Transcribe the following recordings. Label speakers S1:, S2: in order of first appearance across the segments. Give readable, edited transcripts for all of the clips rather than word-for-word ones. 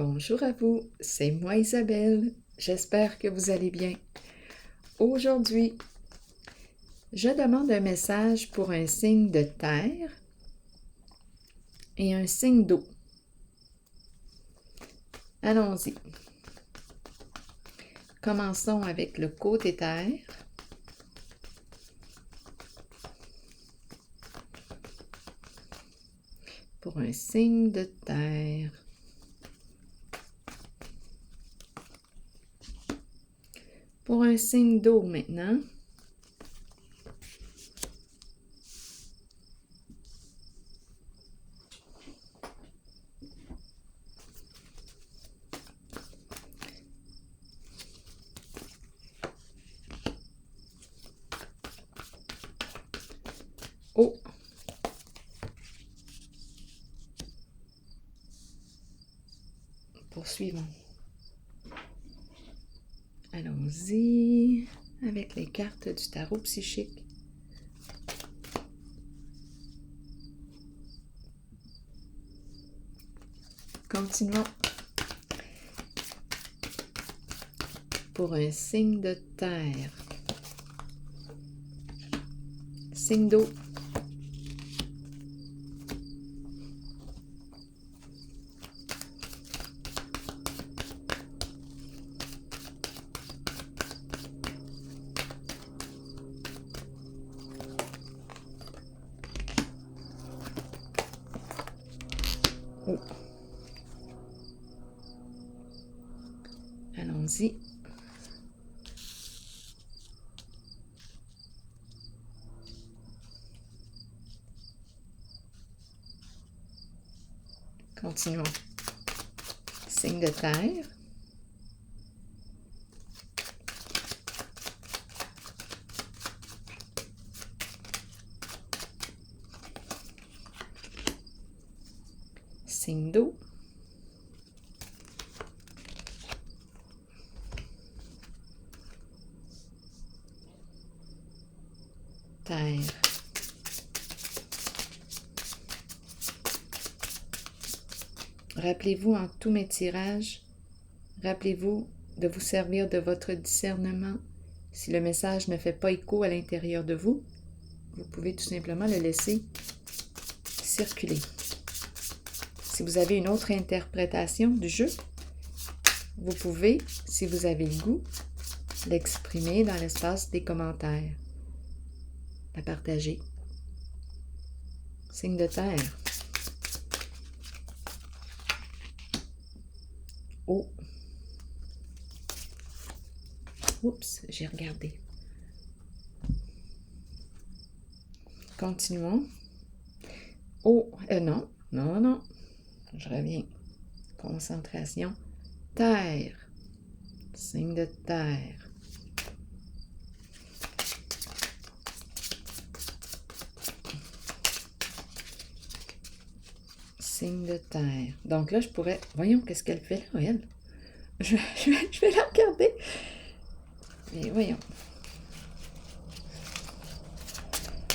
S1: Bonjour à vous, c'est moi Isabelle. J'espère que vous allez bien. Aujourd'hui, je demande un message pour un signe de terre et un signe d'eau. Allons-y. Commençons avec le côté terre. Pour un signe de terre. Pour un signe d'eau maintenant. Eau. Poursuivons. Allons-y avec les cartes du tarot psychique. Continuons. Pour un signe de terre. Signe d'eau. Oh. Allons-y. Continuons. Signe de terre. Signe d'eau. Terre. Rappelez-vous en tous mes tirages, rappelez-vous de vous servir de votre discernement. Si le message ne fait pas écho à l'intérieur de vous, vous pouvez tout simplement le laisser circuler. Si vous avez une autre interprétation du jeu, vous pouvez, si vous avez le goût, l'exprimer dans l'espace des commentaires. La partager. Signe de terre. Eau. Oups, j'ai regardé. Continuons. Eau. Non. Je reviens. Concentration. Terre. Signe de terre. Signe de terre. Donc là, je pourrais... Voyons, qu'est-ce qu'elle fait là, elle? Je vais la regarder. Mais voyons.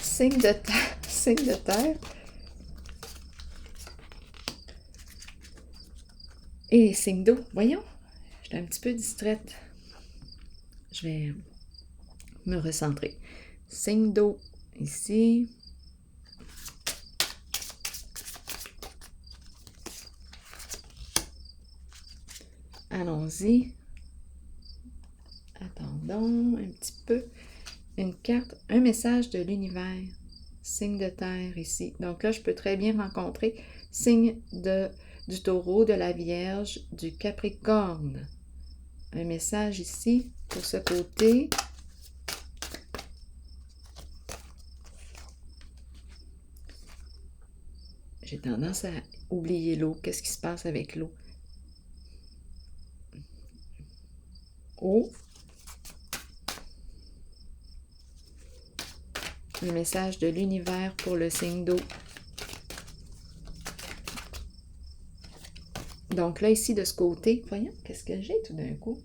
S1: Signe de terre. Signe de terre. Et signe d'eau. Voyons. J'étais un petit peu distraite. Je vais me recentrer. Signe d'eau. Ici. Allons-y. Attendons un petit peu. Une carte, un message de l'univers. Signe de terre ici. Donc là, je peux très bien rencontrer signe du taureau, de la vierge, du capricorne. Un message ici pour ce côté. J'ai tendance à oublier l'eau. Qu'est-ce qui se passe avec l'eau? Eau. Un message de l'univers pour le signe d'eau. Donc là, ici, de ce côté, voyons, qu'est-ce que j'ai tout d'un coup?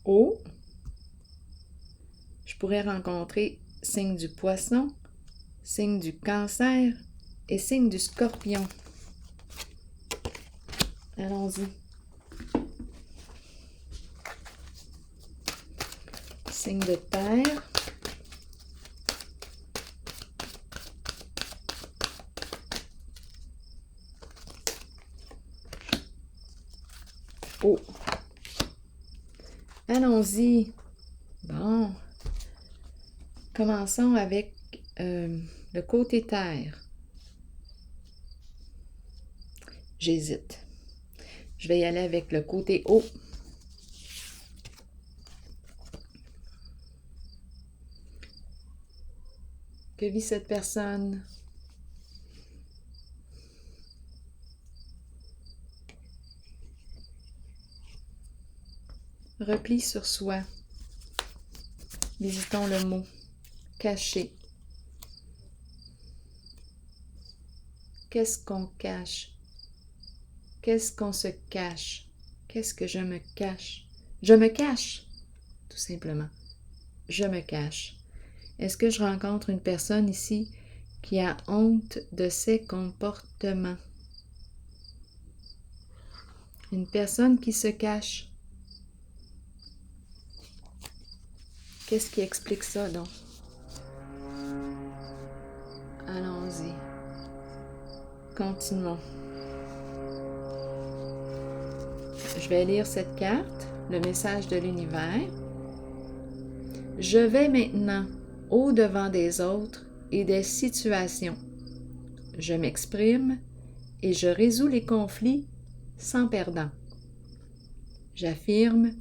S1: Eau. Je pourrais rencontrer signe du poisson, signe du cancer et signe du scorpion. Allons-y. Signe de terre. Oh! Allons-y. Bon. Commençons avec le côté terre. J'hésite. Je vais y aller avec le côté eau. Que vit cette personne? Repli sur soi. Visitons le mot. Cacher. Qu'est-ce qu'on cache? Qu'est-ce qu'on se cache? Qu'est-ce que je me cache? Je me cache, tout simplement. Je me cache. Est-ce que je rencontre une personne ici qui a honte de ses comportements? Une personne qui se cache. Qu'est-ce qui explique ça, donc? Allons-y. Continuons. Je vais lire cette carte, le message de l'univers. Je vais maintenant au-devant des autres et des situations. Je m'exprime et je résous les conflits sans perdant. J'affirme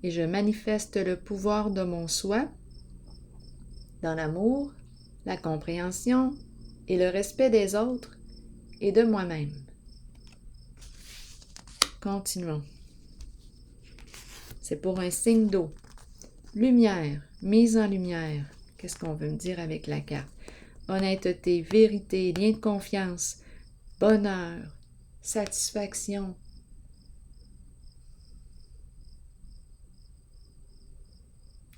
S1: et je manifeste le pouvoir de mon soi dans l'amour, la compréhension et le respect des autres et de moi-même. Continuons. C'est pour un signe d'eau. Lumière, mise en lumière. Qu'est-ce qu'on veut me dire avec la carte? Honnêteté, vérité, lien de confiance, bonheur, satisfaction.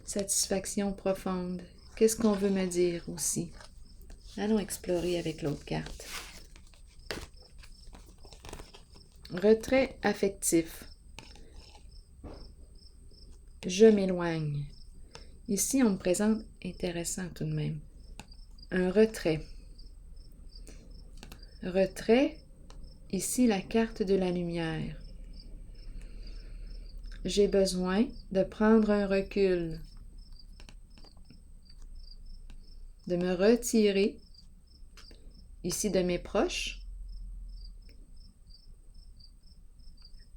S1: Satisfaction profonde. Qu'est-ce qu'on veut me dire aussi? Allons explorer avec l'autre carte. Retrait affectif. Je m'éloigne. Ici, on me présente, intéressant tout de même, un retrait. Retrait, ici la carte de la lumière. J'ai besoin de prendre un recul, de me retirer, ici de mes proches.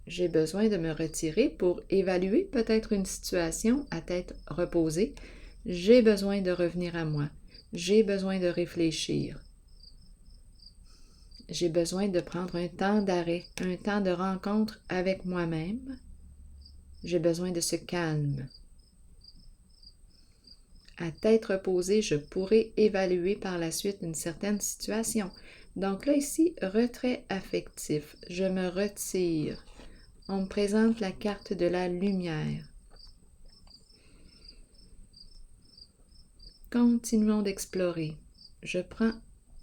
S1: J'ai besoin de me retirer pour évaluer peut-être une situation à tête reposée. J'ai besoin de revenir à moi. J'ai besoin de réfléchir. J'ai besoin de prendre un temps d'arrêt, un temps de rencontre avec moi-même. J'ai besoin de ce calme. À tête reposée, je pourrai évaluer par la suite une certaine situation. Donc là, ici, retrait affectif. Je me retire. On me présente la carte de la lumière. Continuons d'explorer. Je prends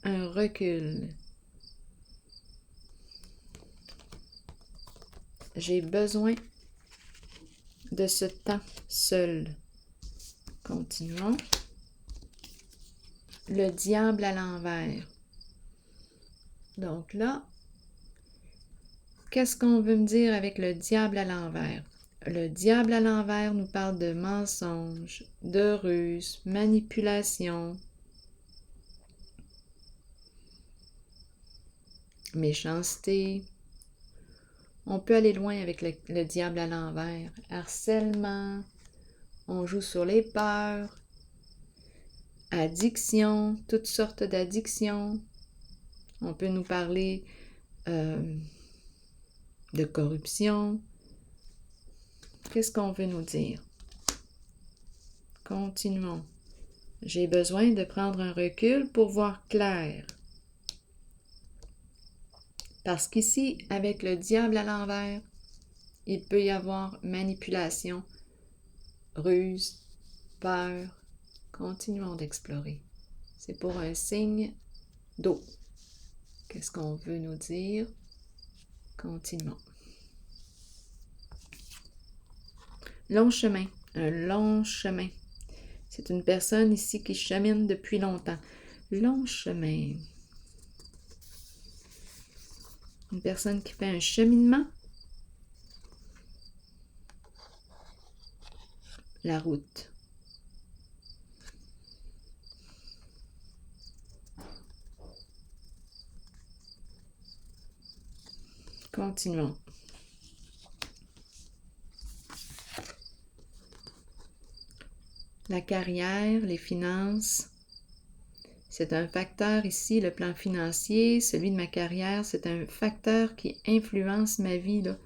S1: un recul. J'ai besoin de ce temps seul. Continuons. Le diable à l'envers. Donc là, qu'est-ce qu'on veut me dire avec le diable à l'envers? Le diable à l'envers nous parle de mensonges, de ruses, manipulation, méchanceté. On peut aller loin avec le diable à l'envers. Harcèlement, on joue sur les peurs, addiction, toutes sortes d'addictions. On peut nous parler de corruption. Qu'est-ce qu'on veut nous dire? Continuons. J'ai besoin de prendre un recul pour voir clair. Parce qu'ici, avec le diable à l'envers, il peut y avoir manipulation, ruse, peur. Continuons d'explorer. C'est pour un signe d'eau. Qu'est-ce qu'on veut nous dire? Continuons. long chemin, un long chemin. C'est une personne ici qui chemine depuis longtemps. Long chemin. Une personne qui fait un cheminement. La route. Continuons. La carrière, les finances, c'est un facteur ici, le plan financier, celui de ma carrière, c'est un facteur qui influence ma vie, là,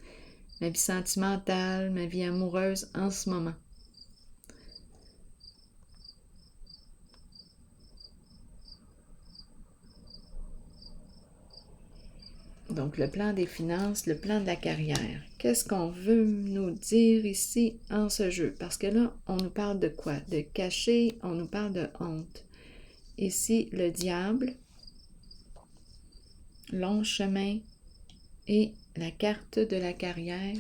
S1: ma vie sentimentale, ma vie amoureuse en ce moment. Donc, le plan des finances, le plan de la carrière. Qu'est-ce qu'on veut nous dire ici en ce jeu? Parce que là, on nous parle de quoi? De cacher, on nous parle de honte. Ici, le diable, long chemin et la carte de la carrière,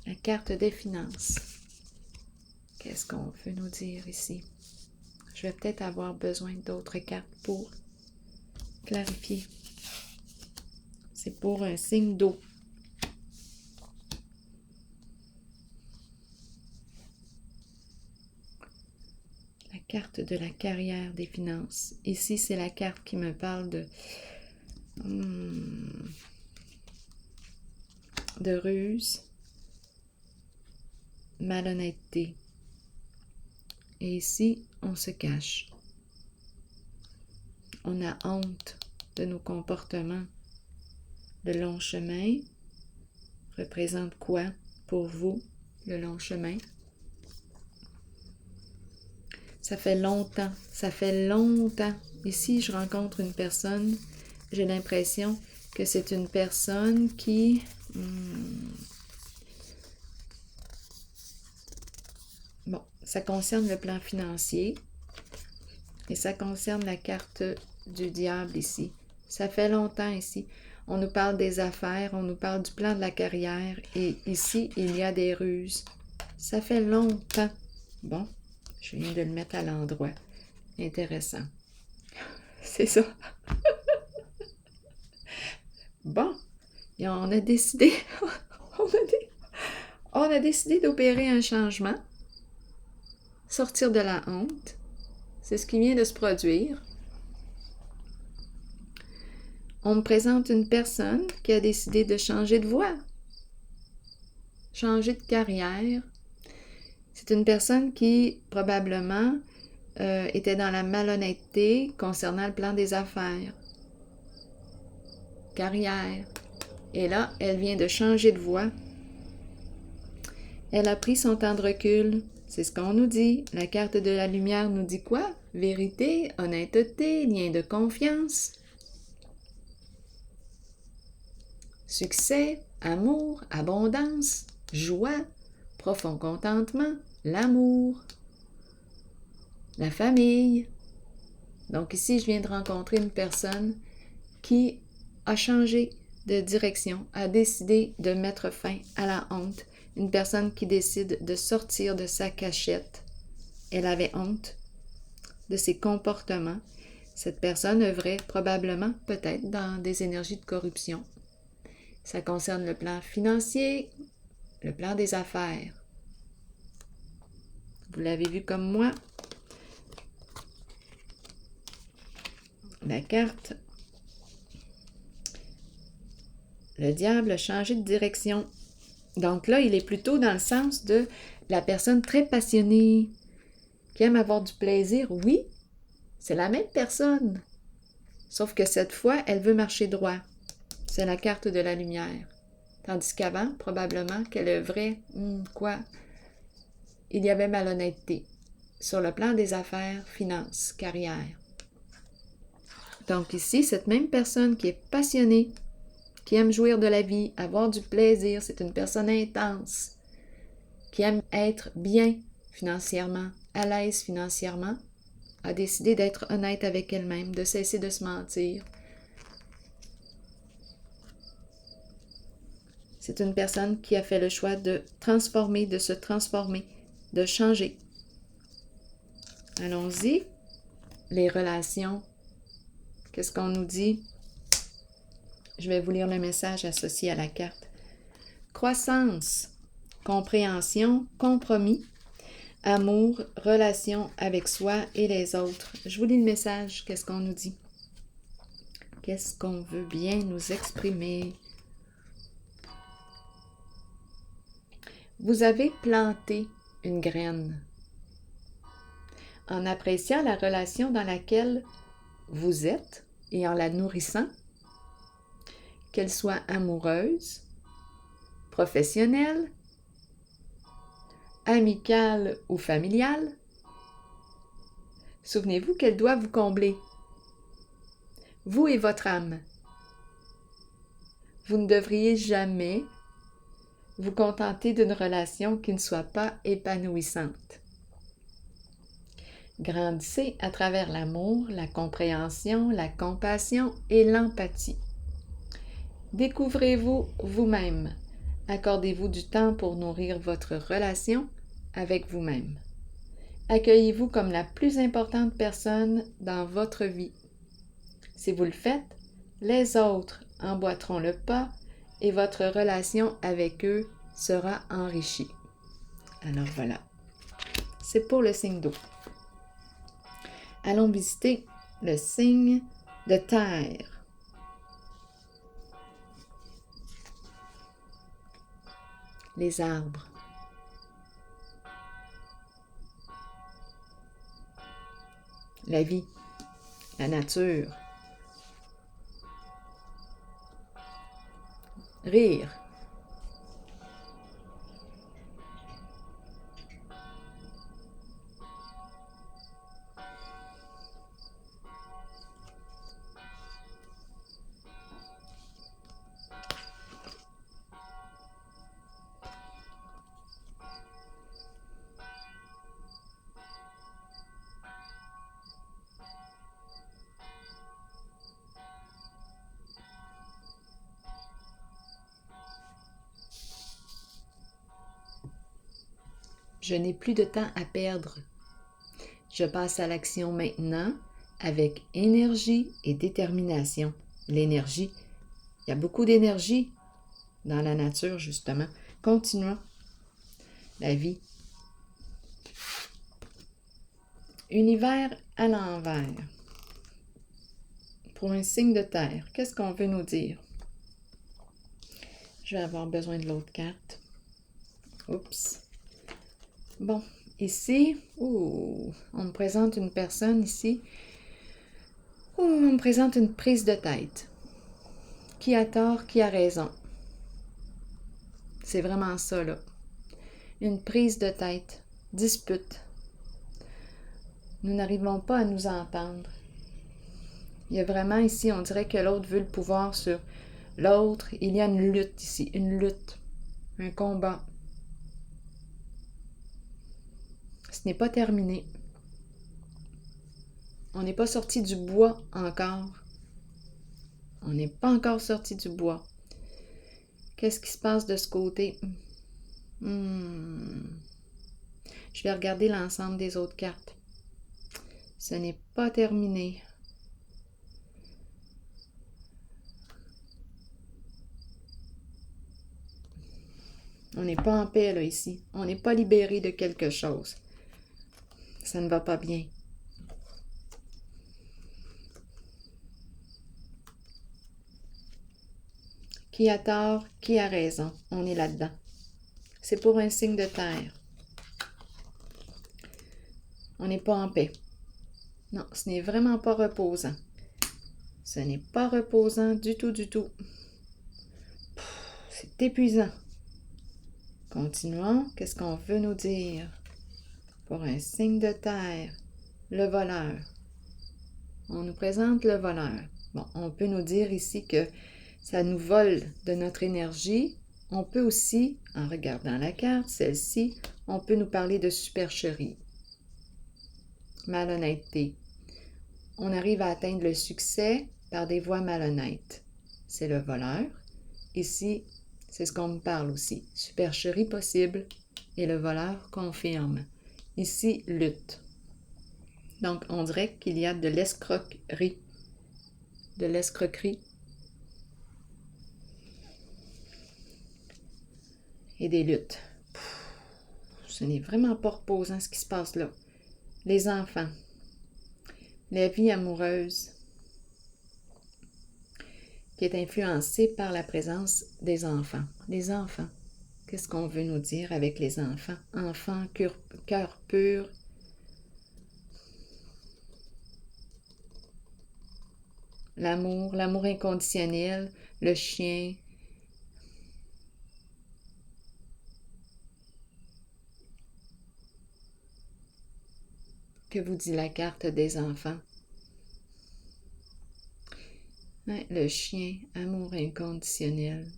S1: la carte des finances. Qu'est-ce qu'on veut nous dire ici? Je vais peut-être avoir besoin d'autres cartes pour clarifier. C'est pour un signe d'eau. La carte de la carrière des finances. Ici, c'est la carte qui me parle de ruse, malhonnêteté. Et ici, on se cache. On a honte de nos comportements. Le long chemin représente quoi pour vous, le long chemin? Ça fait longtemps, ça fait longtemps. Ici, je rencontre une personne, j'ai l'impression que c'est une personne qui... Bon, ça concerne le plan financier et ça concerne la carte du diable ici. Ça fait longtemps ici. On nous parle des affaires, on nous parle du plan de la carrière et ici, il y a des ruses. Ça fait longtemps. Bon, je viens de le mettre à l'endroit. Intéressant. C'est ça. Bon, et on a décidé, on a décidé d'opérer un changement, sortir de la honte. C'est ce qui vient de se produire. On me présente une personne qui a décidé de changer de voie, changer de carrière. C'est une personne qui, probablement, était dans la malhonnêteté concernant le plan des affaires. Carrière. Et là, elle vient de changer de voie. Elle a pris son temps de recul. C'est ce qu'on nous dit. La carte de la lumière nous dit quoi? Vérité, honnêteté, lien de confiance. Succès, amour, abondance, joie, profond contentement, l'amour, la famille. Donc ici, je viens de rencontrer une personne qui a changé de direction, a décidé de mettre fin à la honte. Une personne qui décide de sortir de sa cachette. Elle avait honte de ses comportements. Cette personne œuvrait probablement, peut-être, dans des énergies de corruption. Ça concerne le plan financier, le plan des affaires. Vous l'avez vu comme moi. La carte. Le diable a changé de direction. Donc là, il est plutôt dans le sens de la personne très passionnée, qui aime avoir du plaisir. Oui, c'est la même personne. Sauf que cette fois, elle veut marcher droit. C'est la carte de la lumière. Tandis qu'avant, probablement qu'elle œuvrait, quoi? Il y avait malhonnêteté. Sur le plan des affaires, finances, carrière. Donc ici, cette même personne qui est passionnée, qui aime jouir de la vie, avoir du plaisir, c'est une personne intense, qui aime être bien financièrement, à l'aise financièrement, a décidé d'être honnête avec elle-même, de cesser de se mentir. C'est une personne qui a fait le choix de transformer, de se transformer, de changer. Allons-y. Les relations. Qu'est-ce qu'on nous dit? Je vais vous lire le message associé à la carte. Croissance, compréhension, compromis, amour, relation avec soi et les autres. Je vous lis le message. Qu'est-ce qu'on nous dit? Qu'est-ce qu'on veut bien nous exprimer? Vous avez planté une graine. En appréciant la relation dans laquelle vous êtes et en la nourrissant, qu'elle soit amoureuse, professionnelle, amicale ou familiale, souvenez-vous qu'elle doit vous combler. Vous et votre âme. Vous ne devriez jamais vous contenter d'une relation qui ne soit pas épanouissante. Grandissez à travers l'amour, la compréhension, la compassion et l'empathie. Découvrez-vous vous-même. Accordez-vous du temps pour nourrir votre relation avec vous-même. Accueillez-vous comme la plus importante personne dans votre vie. Si vous le faites, les autres emboîteront le pas et votre relation avec eux sera enrichie. Alors voilà, c'est pour le signe d'eau. Allons visiter le signe de terre. Les arbres. La vie, la nature. Rire. Je n'ai plus de temps à perdre. Je passe à l'action maintenant avec énergie et détermination. L'énergie, il y a beaucoup d'énergie dans la nature, justement. Continuons. La vie. Univers à l'envers. Pour un signe de terre, qu'est-ce qu'on veut nous dire? Je vais avoir besoin de l'autre carte. Oups. Bon, ici, on me présente une personne ici. On me présente une prise de tête. Qui a tort, qui a raison? C'est vraiment ça, là. Une prise de tête. Dispute. Nous n'arrivons pas à nous entendre. Il y a vraiment ici, on dirait que l'autre veut le pouvoir sur l'autre. Il y a une lutte ici, une lutte, un combat. Ce n'est pas terminé. On n'est pas sorti du bois encore. On n'est pas encore sorti du bois. Qu'est-ce qui se passe de ce côté? Je vais regarder l'ensemble des autres cartes. Ce n'est pas terminé. On n'est pas en paix, là, ici. On n'est pas libéré de quelque chose. Ça ne va pas bien. Qui a tort, qui a raison? On est là-dedans. C'est pour un signe de terre. On n'est pas en paix. Non, ce n'est vraiment pas reposant. Ce n'est pas reposant du tout, du tout. C'est épuisant. Continuons. Qu'est-ce qu'on veut nous dire? Pour un signe de terre, le voleur. On nous présente le voleur. Bon, on peut nous dire ici que ça nous vole de notre énergie. On peut aussi, en regardant la carte, celle-ci, on peut nous parler de supercherie, malhonnêteté. On arrive à atteindre le succès par des voies malhonnêtes. C'est le voleur. Ici, C'est ce qu'on me parle aussi. Supercherie possible et le voleur confirme. Ici, lutte. Donc, on dirait qu'il y a de l'escroquerie. De l'escroquerie. Et des luttes. Ce n'est vraiment pas reposant ce qui se passe là. Les enfants. La vie amoureuse qui est influencée par la présence des enfants. Les enfants. Qu'est-ce qu'on veut nous dire avec les enfants? Enfants, cœur pur. L'amour inconditionnel, le chien. Que vous dit la carte des enfants? Le chien, amour inconditionnel,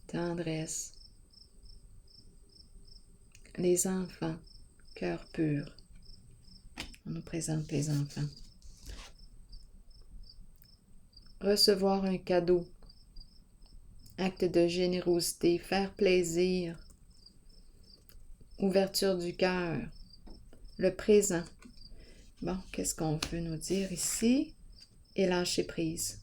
S1: tendresse. Les enfants, cœur pur. On nous présente les enfants. Recevoir un cadeau, acte de générosité, faire plaisir, ouverture du cœur, le présent. Bon, qu'est-ce qu'on veut nous dire ici? Et lâcher prise.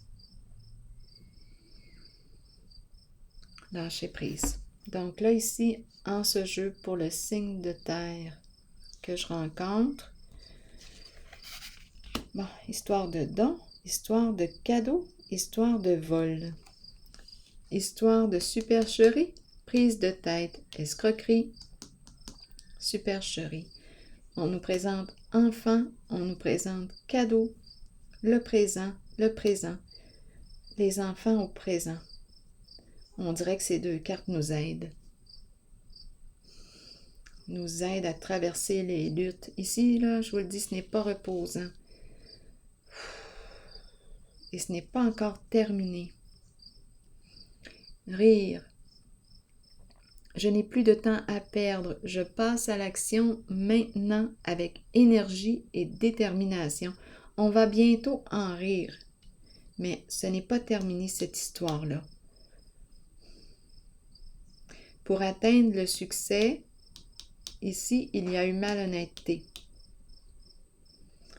S1: Lâcher prise. Donc là, ici, en ce jeu, pour le signe de terre que je rencontre, bon, histoire de don, histoire de cadeau, histoire de vol, histoire de supercherie, prise de tête, escroquerie, supercherie. On nous présente enfant, on nous présente cadeau, le présent, les enfants au présent. On dirait que ces deux cartes nous aident à traverser les luttes. Ici, là, je vous le dis, ce n'est pas reposant. Et ce n'est pas encore terminé. Rire. Je n'ai plus de temps à perdre. Je passe à l'action maintenant avec énergie et détermination. On va bientôt en rire. Mais ce n'est pas terminé cette histoire-là. Pour atteindre le succès, ici, il y a eu malhonnêteté.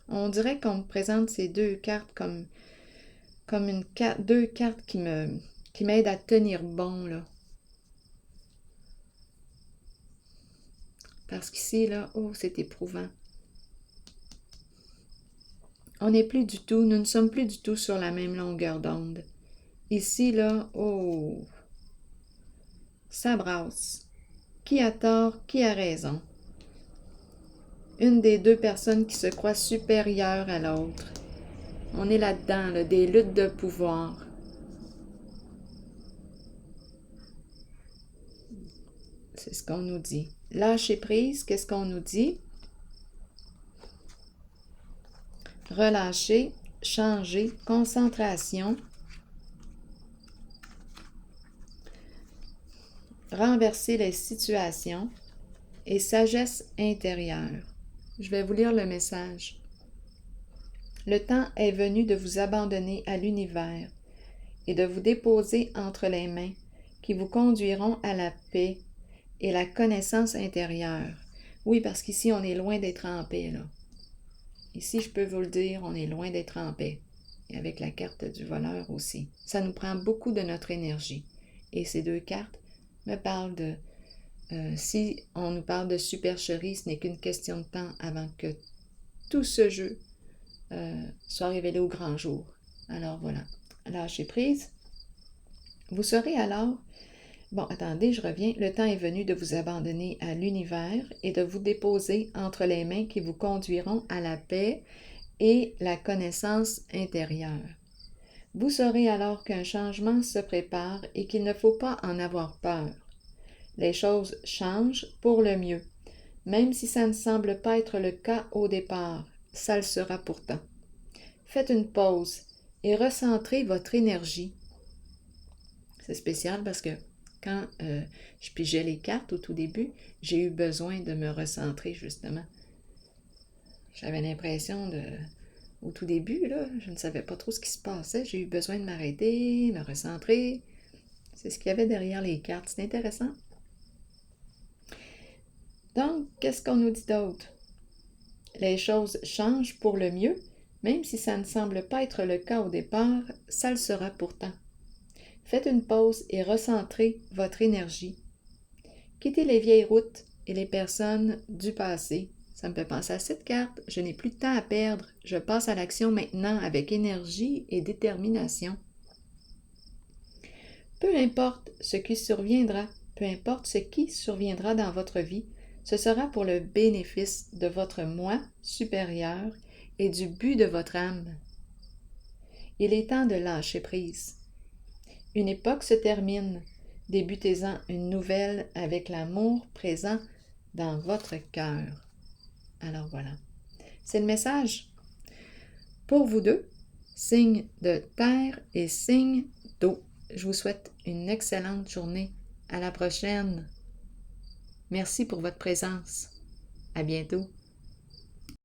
S1: On dirait qu'on me présente ces deux cartes comme deux cartes qui m'aident à tenir bon, là. Parce qu'ici, là, oh, c'est éprouvant. Nous ne sommes plus du tout sur la même longueur d'onde. Ici, là, oh, ça brasse. Qui a tort, qui a raison? Une des deux personnes qui se croit supérieure à l'autre. On est là-dedans, là, des luttes de pouvoir. C'est ce qu'on nous dit. Lâcher prise, qu'est-ce qu'on nous dit? Relâcher, changer, concentration, renverser les situations et sagesse intérieure. Je vais vous lire le message. Le temps est venu de vous abandonner à l'univers et de vous déposer entre les mains qui vous conduiront à la paix et la connaissance intérieure. Oui, parce qu'ici, on est loin d'être en paix, là. Ici, je peux vous le dire, on est loin d'être en paix. Et avec la carte du voleur aussi. Ça nous prend beaucoup de notre énergie. Et ces deux cartes me parlent de... si on nous parle de supercherie, ce n'est qu'une question de temps avant que tout ce jeu soit révélé au grand jour. Alors voilà, lâchez prise. Vous serez alors... Bon, attendez, je reviens. Le temps est venu de vous abandonner à l'univers et de vous déposer entre les mains qui vous conduiront à la paix et la connaissance intérieure. Vous saurez alors qu'un changement se prépare et qu'il ne faut pas en avoir peur. Les choses changent pour le mieux. Même si ça ne semble pas être le cas au départ, ça le sera pourtant. Faites une pause et recentrez votre énergie. C'est spécial parce que quand je pigeais les cartes au tout début, j'ai eu besoin de me recentrer justement. J'avais l'impression au tout début, là, je ne savais pas trop ce qui se passait. J'ai eu besoin de m'arrêter, me recentrer. C'est ce qu'il y avait derrière les cartes. C'est intéressant. Donc, qu'est-ce qu'on nous dit d'autre? Les choses changent pour le mieux, même si ça ne semble pas être le cas au départ, ça le sera pourtant. Faites une pause et recentrez votre énergie. Quittez les vieilles routes et les personnes du passé. Ça me fait penser à cette carte. Je n'ai plus de temps à perdre. Je passe à l'action maintenant avec énergie et détermination. Peu importe ce qui surviendra, dans votre vie, ce sera pour le bénéfice de votre moi supérieur et du but de votre âme. Il est temps de lâcher prise. Une époque se termine. Débutez-en une nouvelle avec l'amour présent dans votre cœur. Alors voilà. C'est le message pour vous deux, signe de terre et signe d'eau. Je vous souhaite une excellente journée. À la prochaine. Merci pour votre présence. À bientôt.